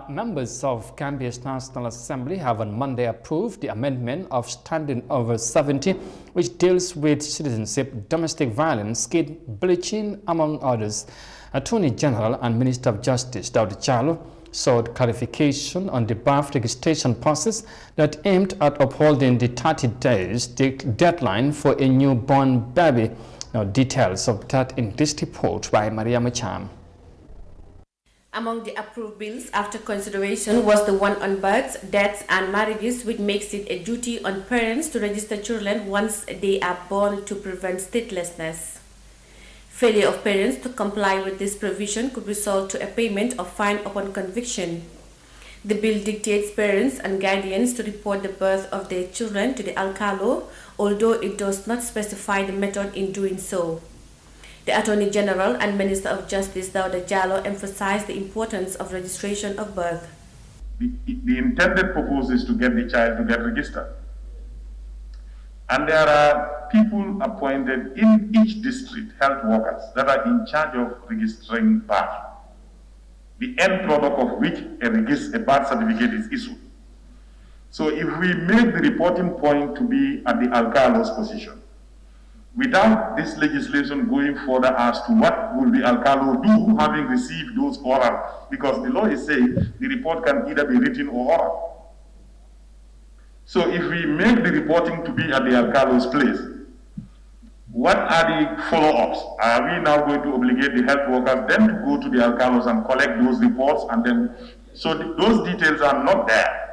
Members of Gambia's National Assembly have on Monday approved the amendment of Standing Over 70, which deals with citizenship, domestic violence, skin bleaching, among others. Attorney General and Minister of Justice Daud Jallow sought clarification on the birth registration process that aimed at upholding the 30 days deadline for a newborn baby. Now, details of that in this report by Maria Macham. Among the approved bills after consideration was the one on births, deaths and marriages, which makes it a duty on parents to register children once they are born to prevent statelessness. Failure of parents to comply with this provision could result to a payment of fine upon conviction. The bill dictates parents and guardians to report the birth of their children to the alcalo, although it does not specify the method in doing so. The Attorney General and Minister of Justice Daud Jallow emphasized the importance of registration of birth. The intended purpose is to get the child to get registered. And there are people appointed in each district, health workers, that are in charge of registering birth, the end product of which a birth certificate is issued. So if we make the reporting point to be at the alcalo's position, without this legislation going further as to what will the alcalo do having received those oral, because the law is saying the report can either be written or oral. So if we make the reporting to be at the alcalo's place, what are the follow-ups? Are we now going to obligate the health workers then to go to the alcalos and collect those reports and then, so those details are not there.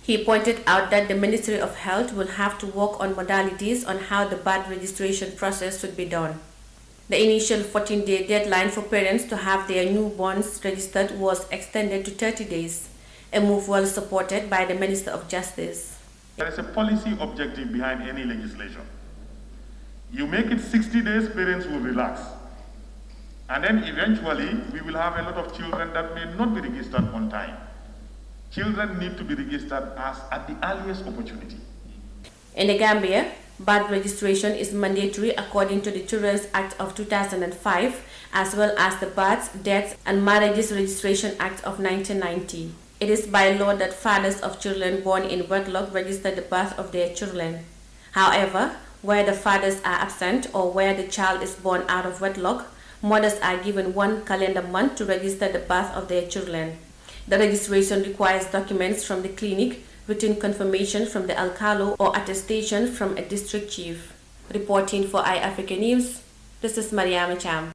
He pointed out that the Ministry of Health will have to work on modalities on how the birth registration process should be done. The initial 14-day deadline for parents to have their newborns registered was extended to 30 days, a move well supported by the Minister of Justice. There is a policy objective behind any legislation. You make it 60 days, parents will relax. And then eventually, we will have a lot of children that may not be registered on time. Children need to be registered at the earliest opportunity. In the Gambia, birth registration is mandatory according to the Children's Act of 2005, as well as the Births, Deaths and Marriages Registration Act of 1990. It is by law that fathers of children born in wedlock register the birth of their children. However, where the fathers are absent or where the child is born out of wedlock, mothers are given 1 calendar month to register the birth of their children. The registration requires documents from the clinic, written confirmation from the alcalo or attestation from a district chief. Reporting for iAfrica News, this is Maria Macham.